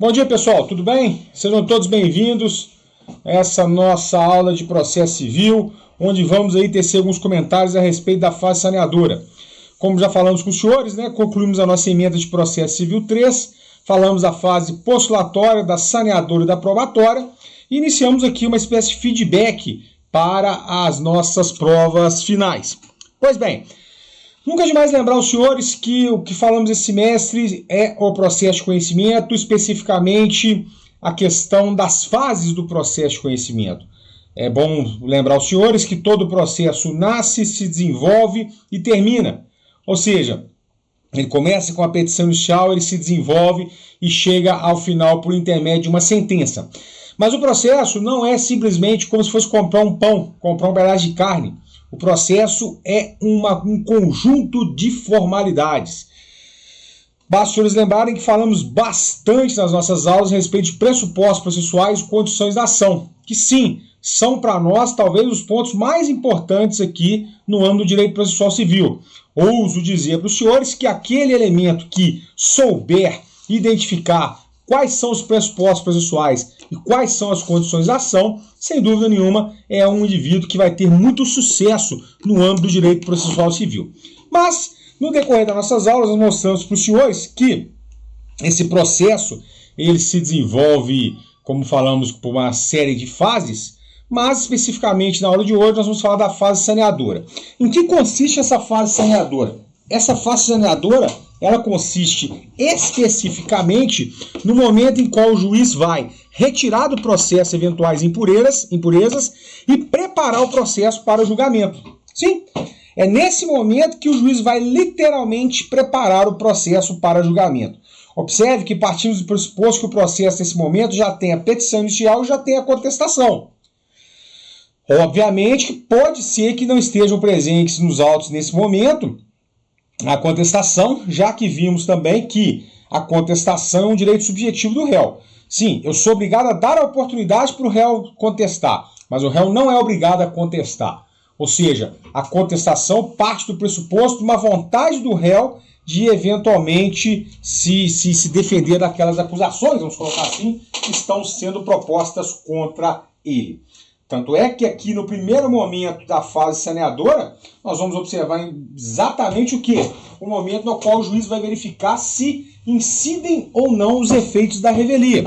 Bom dia, pessoal, tudo bem? Sejam todos bem-vindos a essa nossa aula de processo civil, onde vamos aí tecer alguns comentários a respeito da fase saneadora. Como já falamos com os senhores, concluímos a nossa emenda de processo civil 3, falamos da fase postulatória, da saneadora e da probatória, e iniciamos aqui uma espécie de feedback para as nossas provas finais. Pois bem, nunca é demais lembrar os senhores que o que falamos esse semestre é o processo de conhecimento, especificamente a questão das fases do processo de conhecimento. É bom lembrar os senhores que todo processo nasce, se desenvolve e termina. Ou seja, ele começa com a petição inicial, ele se desenvolve e chega ao final por intermédio de uma sentença. Mas o processo não é simplesmente como se fosse comprar um pão, comprar um pedaço de carne. O processo é um conjunto de formalidades. Basta os senhores lembrarem que falamos bastante nas nossas aulas a respeito de pressupostos processuais e condições da ação, que sim, são para nós talvez os pontos mais importantes aqui no âmbito do direito processual civil. Ouso dizer para os senhores que aquele elemento que souber identificar quais são os pressupostos processuais e quais são as condições da ação, sem dúvida nenhuma, é um indivíduo que vai ter muito sucesso no âmbito do direito processual civil. Mas, no decorrer das nossas aulas, nós mostramos para os senhores que esse processo ele se desenvolve, como falamos, por uma série de fases, mas especificamente na aula de hoje nós vamos falar da fase saneadora. Em que consiste essa fase saneadora? Essa fase saneadora ela consiste especificamente no momento em qual o juiz vai retirar do processo eventuais impurezas e preparar o processo para o julgamento. Sim, é nesse momento que o juiz vai literalmente preparar o processo para julgamento. Observe que partimos do pressuposto que o processo nesse momento já tem a petição inicial e já tem a contestação. Obviamente que pode ser que não estejam presentes nos autos nesse momento a contestação, já que vimos também que a contestação é um direito subjetivo do réu. Sim, eu sou obrigado a dar a oportunidade para o réu contestar, mas o réu não é obrigado a contestar. Ou seja, a contestação parte do pressuposto de uma vontade do réu de eventualmente se defender daquelas acusações, vamos colocar assim, que estão sendo propostas contra ele. Tanto é que aqui no primeiro momento da fase saneadora, nós vamos observar exatamente o quê? O momento no qual o juiz vai verificar se incidem ou não os efeitos da revelia.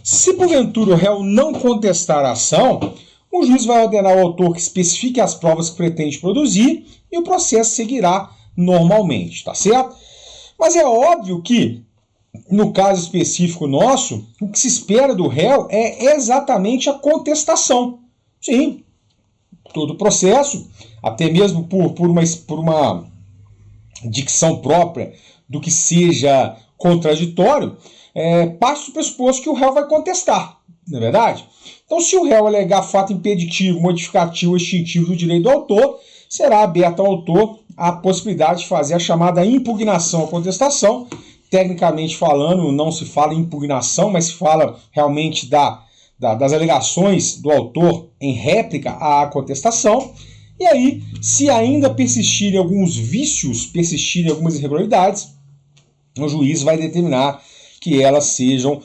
Se porventura o réu não contestar a ação, o juiz vai ordenar ao autor que especifique as provas que pretende produzir e o processo seguirá normalmente, tá certo? Mas é óbvio que, no caso específico nosso, o que se espera do réu é exatamente a contestação. Sim, todo o processo, até mesmo por uma dicção própria do que seja contraditório, parte do pressuposto que o réu vai contestar, não é verdade? Então, se o réu alegar fato impeditivo, modificativo ou extintivo do direito do autor, será aberta ao autor a possibilidade de fazer a chamada impugnação à contestação. Tecnicamente falando, não se fala em impugnação, mas se fala realmente das alegações do autor em réplica à contestação. E aí, se ainda persistirem alguns vícios, persistirem algumas irregularidades, o juiz vai determinar que elas sejam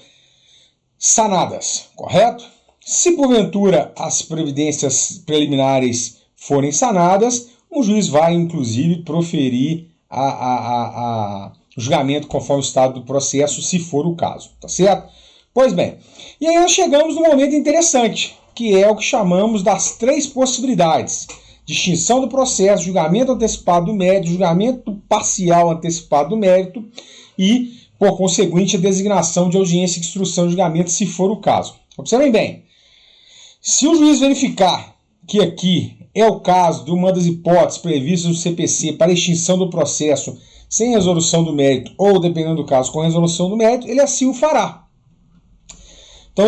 sanadas, correto? Se porventura as providências preliminares forem sanadas, o juiz vai inclusive proferir a julgamento conforme o estado do processo, se for o caso, tá certo? Pois bem, e aí nós chegamos num momento interessante, que é o que chamamos das três possibilidades: de extinção do processo, julgamento antecipado do mérito, julgamento parcial antecipado do mérito e, por conseguinte, a designação de audiência de instrução de julgamento, se for o caso. Observem bem, se o juiz verificar que aqui é o caso de uma das hipóteses previstas no CPC para extinção do processo sem resolução do mérito ou, dependendo do caso, com resolução do mérito, ele assim o fará. Então,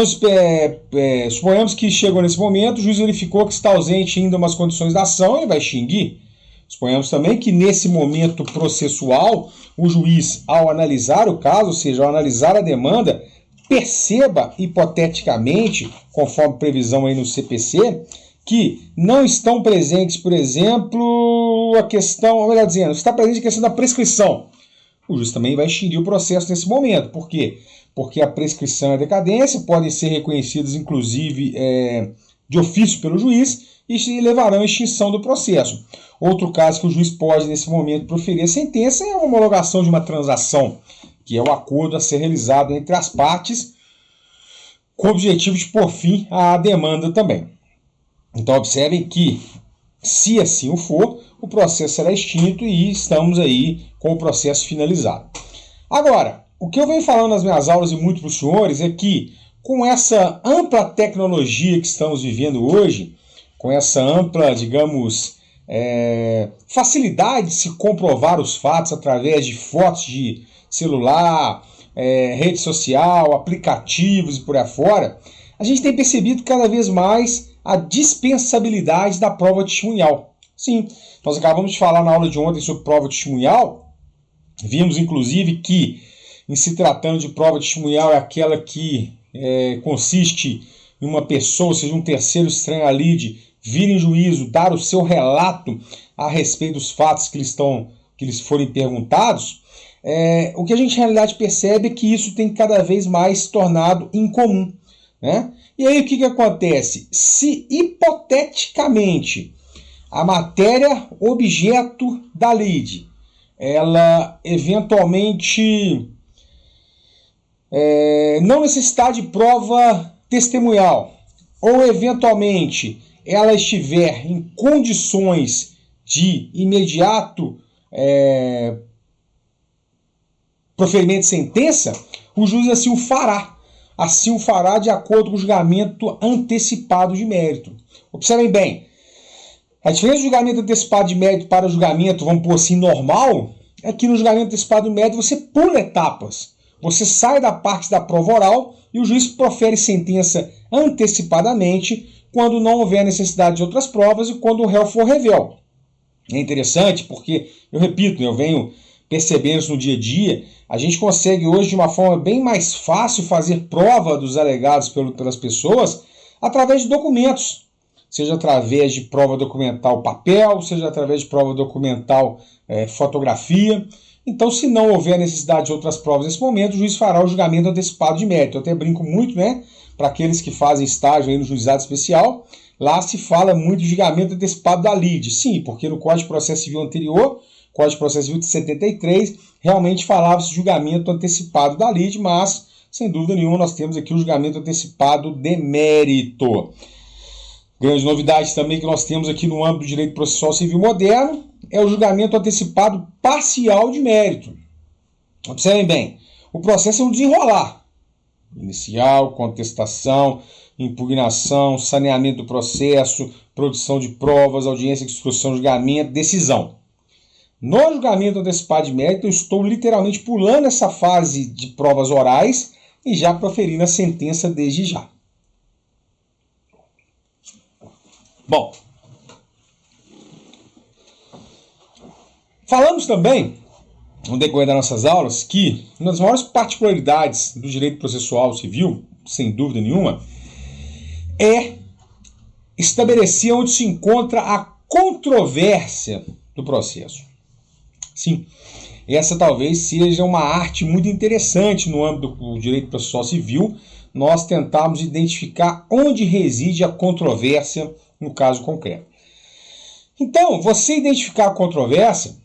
suponhamos que chegou nesse momento, o juiz verificou que está ausente ainda umas condições da ação, ele vai extinguir. Suponhamos também que nesse momento processual, o juiz, ao analisar o caso, ou seja, ao analisar a demanda, perceba hipoteticamente, conforme previsão aí no CPC, que não estão presentes, por exemplo, a questão, melhor dizendo, está presente a questão da prescrição. o juiz também vai extinguir o processo nesse momento. Por quê? Porque a prescrição e a decadência podem ser reconhecidas, inclusive, de ofício pelo juiz e se levarão à extinção do processo. Outro caso que o juiz pode, nesse momento, proferir a sentença é a homologação de uma transação, que é o acordo a ser realizado entre as partes, com o objetivo de pôr fim à demanda também. Então, observem que, se assim o for, o processo será extinto e estamos aí com o processo finalizado. Agora, o que eu venho falando nas minhas aulas e muito para os senhores é que, com essa ampla tecnologia que estamos vivendo hoje, com essa ampla, digamos, facilidade de se comprovar os fatos através de fotos de celular, rede social, aplicativos e por aí afora, a gente tem percebido cada vez mais a dispensabilidade da prova testemunhal. Sim, nós acabamos de falar na aula de ontem sobre prova testemunhal, vimos inclusive que, em se tratando de prova testemunhal, é aquela que consiste em uma pessoa, ou seja, um terceiro estranho ali, de vir em juízo, dar o seu relato a respeito dos fatos que lhes forem perguntados. O que a gente, na realidade, percebe é que isso tem cada vez mais se tornado incomum, né? E aí o que acontece? Se, hipoteticamente, a matéria objeto da lide, ela eventualmente não necessitar de prova testemunhal, ou eventualmente ela estiver em condições de imediato proferimento de sentença, o juiz assim o fará. Assim o fará de acordo com o julgamento antecipado de mérito. Observem bem, a diferença do julgamento antecipado de mérito para o julgamento, vamos pôr assim, normal, é que no julgamento antecipado de mérito você pula etapas. Você sai da parte da prova oral e o juiz profere sentença antecipadamente quando não houver necessidade de outras provas e quando o réu for revel. É interessante porque, eu repito, eu venho percebendo isso no dia a dia, a gente consegue hoje de uma forma bem mais fácil fazer prova dos alegados pelas pessoas através de documentos, seja através de prova documental papel, seja através de prova documental fotografia. Então, se não houver necessidade de outras provas nesse momento, o juiz fará o julgamento antecipado de mérito. Eu até brinco muito, né, para aqueles que fazem estágio aí no juizado especial, lá se fala muito de julgamento antecipado da lide. Sim, porque no Código de Processo Civil anterior, Código de Processo Civil de 73, realmente falava-se de julgamento antecipado da lide, mas, sem dúvida nenhuma, nós temos aqui o julgamento antecipado de mérito. Grande novidade também que nós temos aqui no âmbito do direito processual civil moderno é o julgamento antecipado parcial de mérito. Observem bem, o processo é um desenrolar. Inicial, contestação, impugnação, saneamento do processo, produção de provas, audiência de instrução, julgamento, decisão. No julgamento antecipado de mérito, eu estou literalmente pulando essa fase de provas orais e já proferindo a sentença desde já. Bom, falamos também, no decorrer das nossas aulas, que uma das maiores particularidades do direito processual civil, sem dúvida nenhuma, é estabelecer onde se encontra a controvérsia do processo. Sim, essa talvez seja uma arte muito interessante no âmbito do direito processual civil, nós tentarmos identificar onde reside a controvérsia no caso concreto. Então, você identificar a controvérsia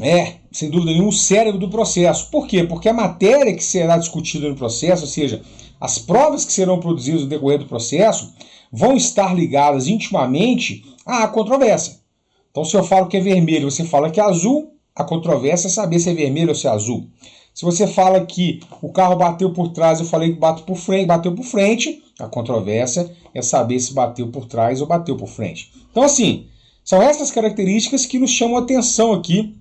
é, sem dúvida nenhuma, o cérebro do processo. Por quê? Porque a matéria que será discutida no processo, ou seja, as provas que serão produzidas no decorrer do processo, vão estar ligadas intimamente à controvérsia. Então, se eu falo que é vermelho, você fala que é azul, a controvérsia é saber se é vermelho ou se é azul. Se você fala que o carro bateu por trás, eu falei que bateu por frente, a controvérsia é saber se bateu por trás ou bateu por frente. Então, assim, são essas características que nos chamam a atenção aqui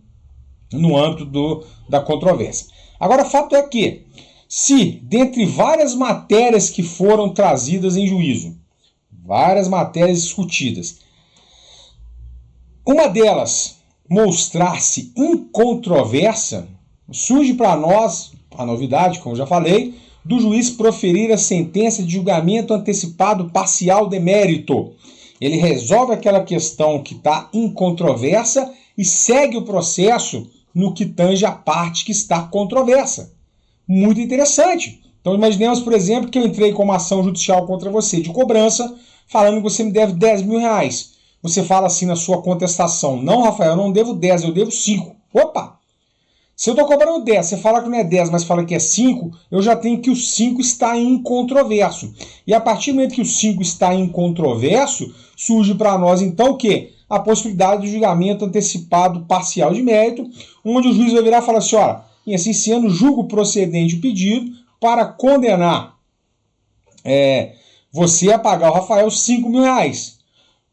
no âmbito da controvérsia. Agora, o fato é que, se dentre várias matérias que foram trazidas em juízo, várias matérias discutidas, uma delas mostrar-se incontroversa, surge para nós a novidade, como já falei, do juiz proferir a sentença de julgamento antecipado parcial de mérito. Ele resolve aquela questão que está incontroversa e segue o processo no que tange a parte que está controversa. Muito interessante. Então imaginemos, por exemplo, que eu entrei com uma ação judicial contra você de cobrança, falando que você me deve 10 mil reais. Você fala assim na sua contestação: não, Rafael, eu não devo 10, eu devo 5. Opa! Se eu estou cobrando 10, você fala que não é 10, mas fala que é 5, eu já tenho que o 5 está incontroverso. E a partir do momento que o 5 está incontroverso, surge para nós então o quê? A possibilidade do julgamento antecipado parcial de mérito, onde o juiz vai virar e falar assim: olha, em assim sendo, julgo procedente o pedido para condenar você a pagar ao Rafael 5 mil reais.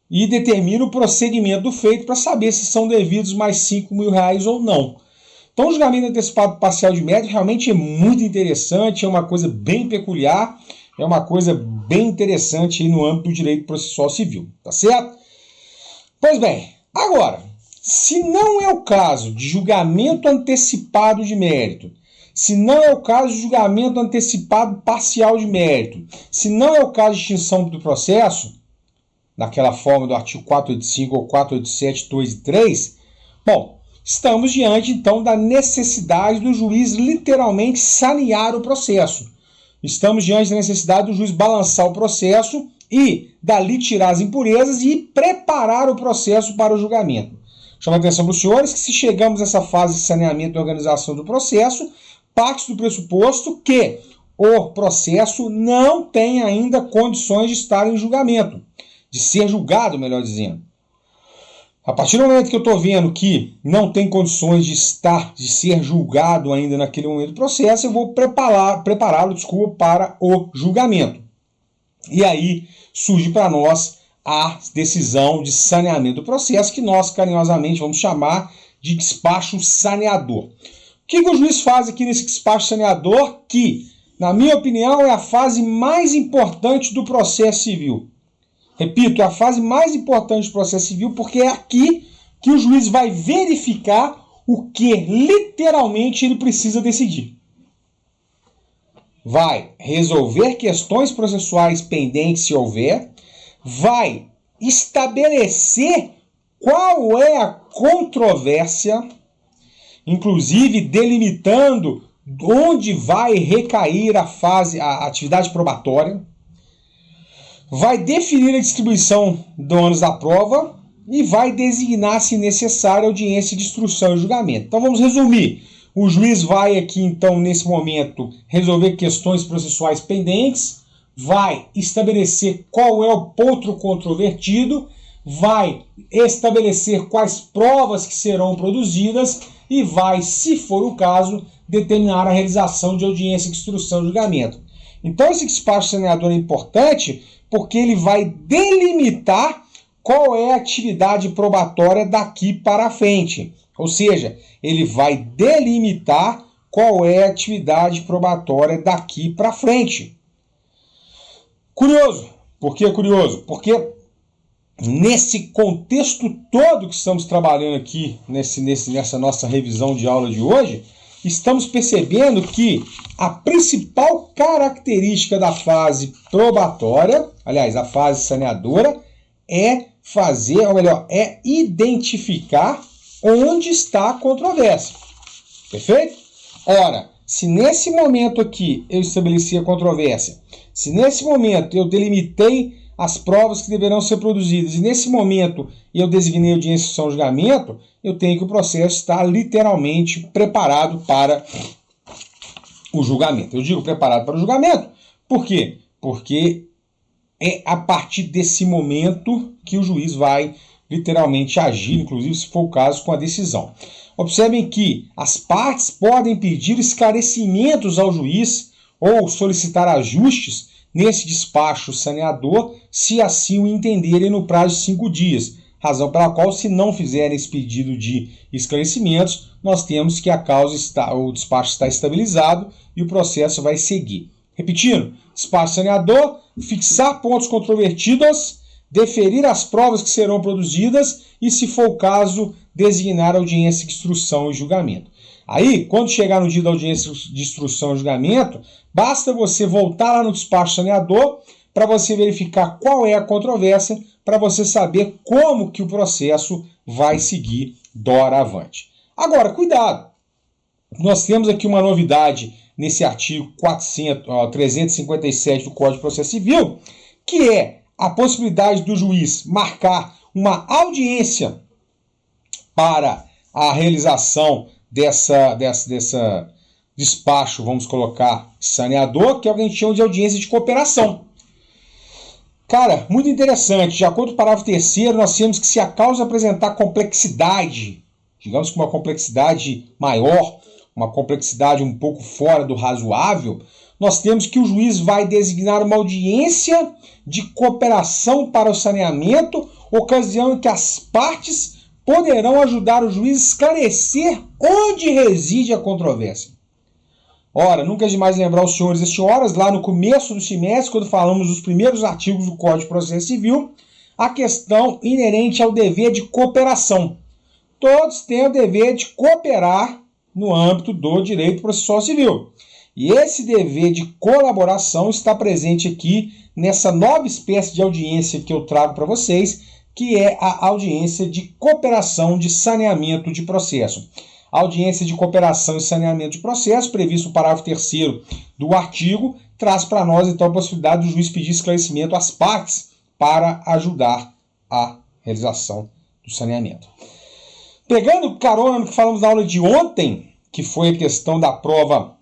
E determina o prosseguimento do feito para saber se são devidos mais 5 mil reais ou não. Então, o julgamento antecipado parcial de mérito realmente é muito interessante, é uma coisa bem peculiar, é uma coisa bem interessante aí no âmbito do direito processual civil, tá certo? Pois bem, agora, se não é o caso de julgamento antecipado de mérito, se não é o caso de julgamento antecipado parcial de mérito, se não é o caso de extinção do processo, naquela forma do artigo 485 ou 487, 2 e 3, bom, estamos diante, então, da necessidade do juiz literalmente sanear o processo. Estamos diante da necessidade do juiz balançar o processo e, dali, tirar as impurezas e preparar o processo para o julgamento. Chamo a atenção para os senhores que, se chegamos a essa fase de saneamento e organização do processo, parte do pressuposto que o processo não tem ainda condições de estar em julgamento, de ser julgado, melhor dizendo. A partir do momento que eu estou vendo que não tem condições de ser julgado ainda naquele momento do processo, eu vou prepará-lo, para o julgamento. E aí surge para nós a decisão de saneamento do processo, que nós carinhosamente vamos chamar de despacho saneador. O que o juiz faz aqui nesse despacho saneador, que, na minha opinião, é a fase mais importante do processo civil? Repito, é a fase mais importante do processo civil, porque é aqui que o juiz vai verificar o que literalmente ele precisa decidir. Vai resolver questões processuais pendentes, se houver, vai estabelecer qual é a controvérsia, inclusive delimitando onde vai recair a atividade probatória, vai definir a distribuição do ônus da prova e vai designar, se necessário, audiência de instrução e julgamento. Então vamos resumir. O juiz vai aqui, então, nesse momento, resolver questões processuais pendentes, vai estabelecer qual é o ponto controvertido, vai estabelecer quais provas que serão produzidas e vai, se for o caso, determinar a realização de audiência de instrução e julgamento. Então esse despacho saneador é importante porque ele vai delimitar qual é a atividade probatória daqui para frente. Ou seja, ele vai delimitar qual é a atividade probatória daqui para frente. Curioso. Por que curioso? Porque nesse contexto todo que estamos trabalhando aqui, nessa nossa revisão de aula de hoje, estamos percebendo que a principal característica da fase probatória, aliás, a fase saneadora, é fazer, ou melhor, é identificar onde está a controvérsia. Perfeito? Ora, se nesse momento aqui eu estabeleci a controvérsia, se nesse momento eu delimitei as provas que deverão ser produzidas, e nesse momento eu designei audiência de instrução e julgamento, eu tenho que o processo estar literalmente preparado para o julgamento. Eu digo preparado para o julgamento, por quê? Porque é a partir desse momento que o juiz vai literalmente agir, inclusive se for o caso, com a decisão. Observem que as partes podem pedir esclarecimentos ao juiz ou solicitar ajustes nesse despacho saneador, se assim o entenderem no prazo de 5 dias. Razão pela qual, se não fizerem esse pedido de esclarecimentos, nós temos que o despacho está estabilizado e o processo vai seguir. Repetindo, despacho saneador, fixar pontos controvertidos, deferir as provas que serão produzidas e, se for o caso, designar audiência de instrução e julgamento. Aí, quando chegar no dia da audiência de instrução e julgamento, basta você voltar lá no despacho saneador para você verificar qual é a controvérsia, para você saber como que o processo vai seguir doravante. Agora, cuidado, nós temos aqui uma novidade nesse artigo 357 do Código de Processo Civil, que é a possibilidade do juiz marcar uma audiência para a realização dessa despacho, vamos colocar, saneador, que é o que a gente chama de audiência de cooperação. Cara, muito interessante. De acordo com o parágrafo 3º, nós temos que, se a causa apresentar complexidade, digamos que uma complexidade maior, uma complexidade um pouco fora do razoável, nós temos que o juiz vai designar uma audiência de cooperação para o saneamento, ocasião em que as partes poderão ajudar o juiz a esclarecer onde reside a controvérsia. Ora, nunca é demais lembrar os senhores e senhoras, lá no começo do semestre, quando falamos dos primeiros artigos do Código de Processo Civil, a questão inerente ao dever de cooperação. Todos têm o dever de cooperar no âmbito do direito processual civil. E esse dever de colaboração está presente aqui nessa nova espécie de audiência que eu trago para vocês, que é a audiência de cooperação de saneamento de processo. A audiência de cooperação e saneamento de processo, previsto no parágrafo 3º do artigo, traz para nós então a possibilidade do juiz pedir esclarecimento às partes para ajudar a realização do saneamento. Pegando carona no que falamos na aula de ontem, que foi a questão da prova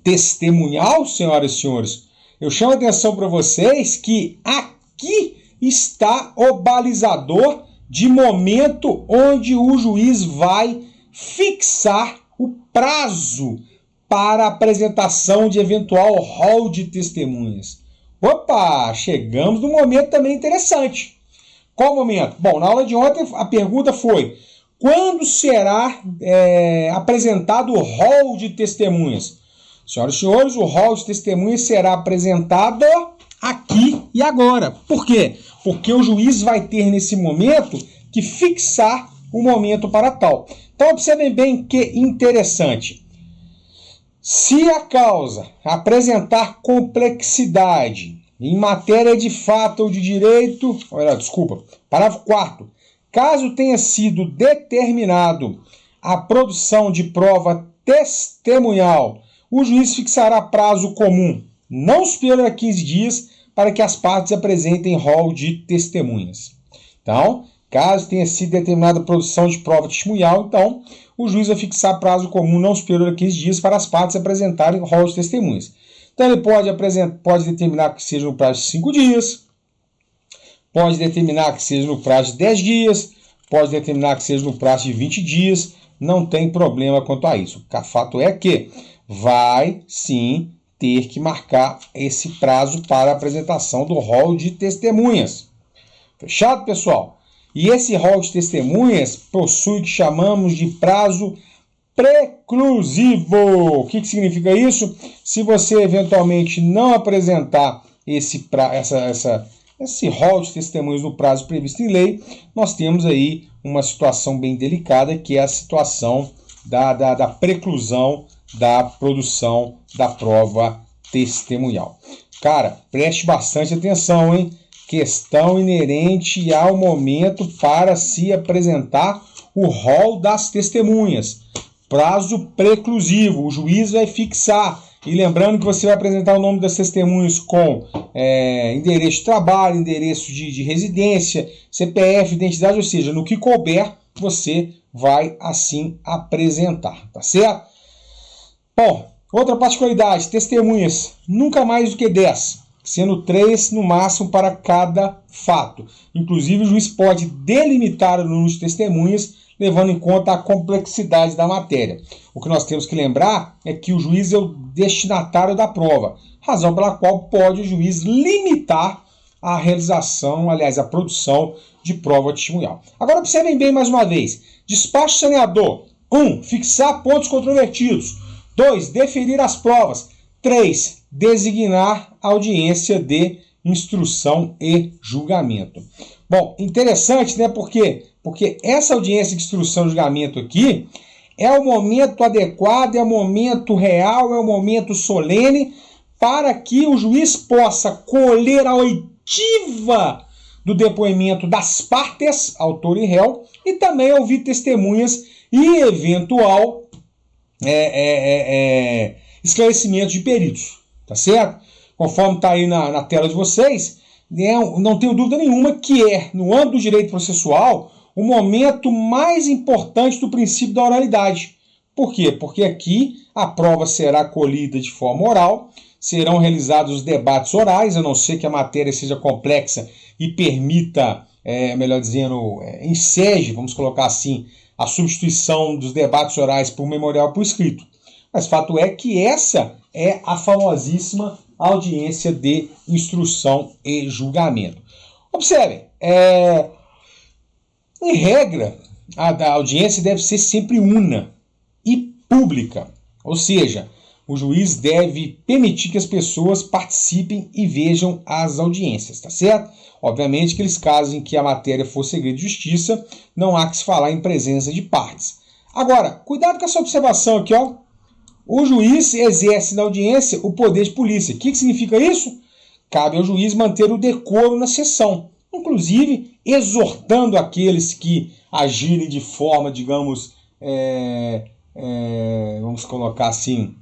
testemunhal, senhoras e senhores, eu chamo a atenção para vocês que aqui está o balizador de momento onde o juiz vai fixar o prazo para a apresentação de eventual rol de testemunhas. Opa, chegamos num momento também interessante. Qual momento? Bom, na aula de ontem a pergunta foi: quando será apresentado o rol de testemunhas? Senhoras e senhores, o rol de testemunhas será apresentado aqui e agora. Por quê? Porque o juiz vai ter nesse momento que fixar o momento para tal. Então observem bem que interessante. Se a causa apresentar complexidade em matéria de fato ou de direito, parágrafo 4º, caso tenha sido determinado a produção de prova testemunhal, o juiz fixará prazo comum, não superior a 15 dias, para que as partes apresentem rol de testemunhas. Então, caso tenha sido determinada a produção de prova testemunhal, então, o juiz vai fixar prazo comum não superior a 15 dias para as partes apresentarem rol de testemunhas. Então, ele pode determinar que seja no prazo de 5 dias, pode determinar que seja no prazo de 10 dias, pode determinar que seja no prazo de 20 dias, não tem problema quanto a isso. O fato é que vai, sim, ter que marcar esse prazo para a apresentação do rol de testemunhas. Fechado, pessoal? E esse rol de testemunhas possui o que chamamos de prazo preclusivo. O que significa isso? Se você eventualmente não apresentar esse rol de testemunhas no prazo previsto em lei, nós temos aí uma situação bem delicada, que é a situação da preclusão da produção da prova testemunhal. Cara, preste bastante atenção, hein? Questão inerente ao momento para se apresentar o rol das testemunhas. Prazo preclusivo, o juiz vai fixar. E lembrando que você vai apresentar o nome das testemunhas com endereço de trabalho, endereço de residência, CPF, identidade, ou seja, no que couber, você vai assim apresentar, tá certo? Bom, outra particularidade, testemunhas, nunca mais do que 10, sendo 3 no máximo para cada fato. Inclusive, o juiz pode delimitar o número de testemunhas, levando em conta a complexidade da matéria. O que nós temos que lembrar é que o juiz é o destinatário da prova, razão pela qual pode o juiz limitar a realização, aliás, a produção de prova testemunhal. Agora, observem bem mais uma vez. Despacho saneador. 1. Fixar pontos controvertidos. 2. Deferir as provas. 3. Designar audiência de instrução e julgamento. Bom, interessante, né? Por quê? Porque essa audiência de instrução e julgamento aqui é o momento adequado, é o momento real, é o momento solene para que o juiz possa colher a oitiva do depoimento das partes, autor e réu, e também ouvir testemunhas e eventual esclarecimento de peritos, tá certo? Conforme está aí na tela de vocês, não tenho dúvida nenhuma que no âmbito do direito processual, o momento mais importante do princípio da oralidade. Por quê? Porque aqui a prova será colhida de forma oral, serão realizados os debates orais, a não ser que a matéria seja complexa e permita, melhor dizendo, enseje, vamos colocar assim, a substituição dos debates orais por memorial por escrito. Mas fato é que essa é a famosíssima audiência de instrução e julgamento. Observem, em regra, a audiência deve ser sempre una e pública, ou seja, o juiz deve permitir que as pessoas participem e vejam as audiências, tá certo? Obviamente, aqueles casos em que a matéria for segredo de justiça, não há que se falar em presença de partes. Agora, cuidado com essa observação aqui, ó. O juiz exerce na audiência o poder de polícia. O que significa isso? Cabe ao juiz manter o decoro na sessão, inclusive exortando aqueles que agirem de forma, digamos, vamos colocar assim,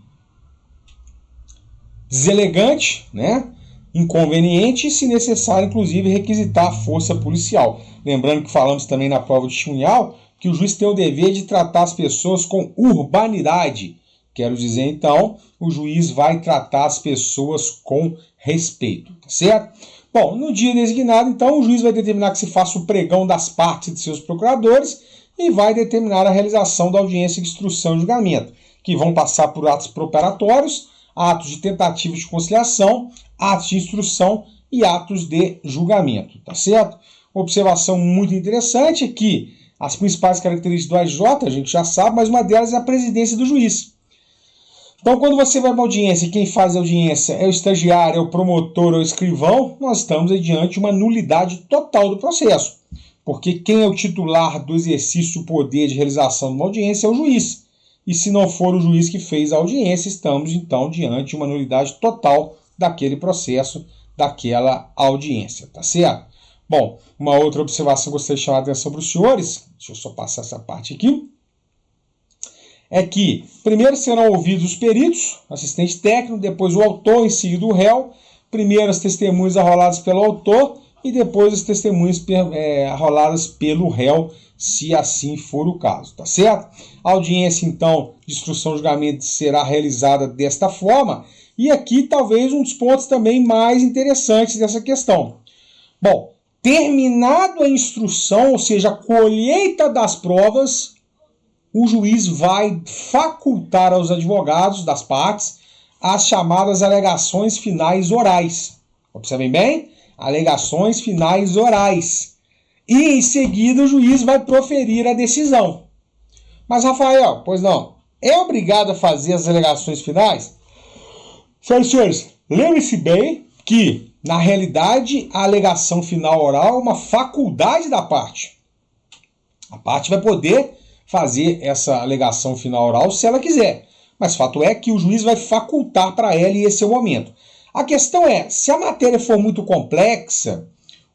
deselegante, né? Inconveniente e, se necessário, inclusive, requisitar a força policial. Lembrando que falamos também na prova testemunhal que o juiz tem o dever de tratar as pessoas com urbanidade. Quero dizer, então, o juiz vai tratar as pessoas com respeito, tá certo? Bom, no dia designado, então, o juiz vai determinar que se faça o pregão das partes e de seus procuradores e vai determinar a realização da audiência de instrução e julgamento, que vão passar por atos preparatórios, atos de tentativa de conciliação, atos de instrução e atos de julgamento, tá certo? Observação muito interessante é que as principais características do AJ, a gente já sabe, mas uma delas é a presidência do juiz. Então, quando você vai para a audiência e quem faz a audiência é o estagiário, é o promotor ou o escrivão, nós estamos diante de uma nulidade total do processo, porque quem é o titular do exercício do poder de realização de uma audiência é o juiz. E se não for o juiz que fez a audiência, estamos então diante de uma nulidade total daquele processo, daquela audiência, tá certo? Bom, uma outra observação que eu gostaria de chamar a atenção para os senhores, deixa eu só passar essa parte aqui, é que primeiro serão ouvidos os peritos, assistente técnico, depois o autor, em seguida o réu, primeiro as testemunhas arroladas pelo autor e depois as testemunhas arroladas pelo réu, se assim for o caso, tá certo? A audiência, então, de instrução e julgamento será realizada desta forma, e aqui talvez um dos pontos também mais interessantes dessa questão. Bom, terminado a instrução, ou seja, a colheita das provas, o juiz vai facultar aos advogados das partes as chamadas alegações finais orais. Observem bem, alegações finais orais. E, em seguida, o juiz vai proferir a decisão. Mas, Rafael, pois não, é obrigado a fazer as alegações finais? Senhoras e senhores, lembre-se bem que, na realidade, a alegação final oral é uma faculdade da parte. A parte vai poder fazer essa alegação final oral se ela quiser. Mas fato é que o juiz vai facultar para ela e esse é o momento. A questão é, se a matéria for muito complexa,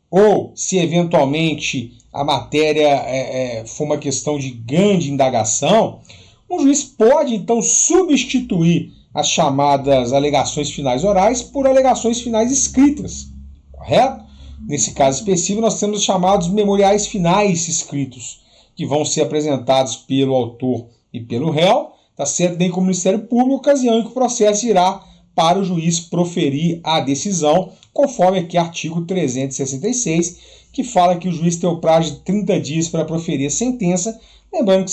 ou se eventualmente a matéria for uma questão de grande indagação, o juiz pode então substituir as chamadas alegações finais orais por alegações finais escritas, correto? Nesse caso específico, nós temos os chamados memoriais finais escritos, que vão ser apresentados pelo autor e pelo réu, tá certo? Bem como o Ministério Público, ocasião em que o processo irá para o juiz proferir a decisão, conforme aqui artigo 366, que fala que o juiz tem o prazo de 30 dias para proferir a sentença, lembrando que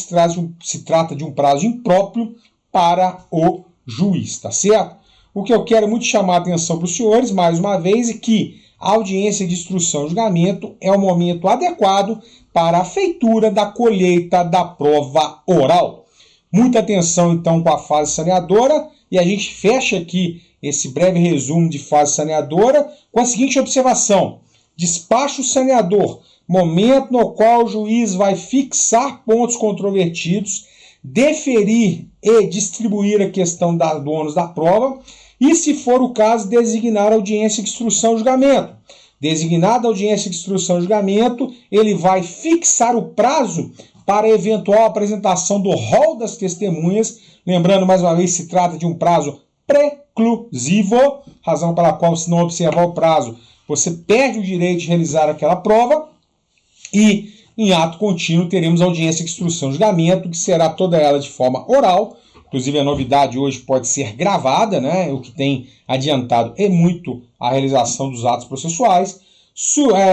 se trata de um prazo impróprio para o juiz, tá certo? O que eu quero muito chamar a atenção para os senhores, mais uma vez, é que a audiência de instrução e julgamento é o momento adequado para a feitura da colheita da prova oral. Muita atenção, então, com a fase saneadora, e a gente fecha aqui esse breve resumo de fase saneadora com a seguinte observação: despacho saneador, momento no qual o juiz vai fixar pontos controvertidos, deferir e distribuir a questão do ônus da prova e, se for o caso, designar a audiência de instrução e julgamento. Designada a audiência de instrução e julgamento, ele vai fixar o prazo para eventual apresentação do rol das testemunhas. Lembrando, mais uma vez, se trata de um prazo preclusivo, razão pela qual, se não observar o prazo, você perde o direito de realizar aquela prova. E, em ato contínuo, teremos audiência de instrução e julgamento, que será toda ela de forma oral. Inclusive, a novidade hoje pode ser gravada, né? O que tem adiantado é muito a realização dos atos processuais.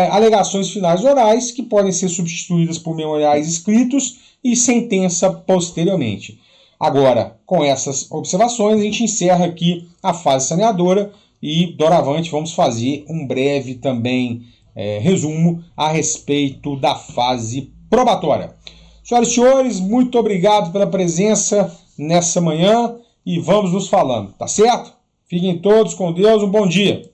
Alegações finais orais, que podem ser substituídas por memoriais escritos e sentença posteriormente. Agora, com essas observações, a gente encerra aqui a fase saneadora e, doravante, vamos fazer um breve também resumo a respeito da fase probatória. Senhoras e senhores, muito obrigado pela presença nessa manhã e vamos nos falando, tá certo? Fiquem todos com Deus, um bom dia.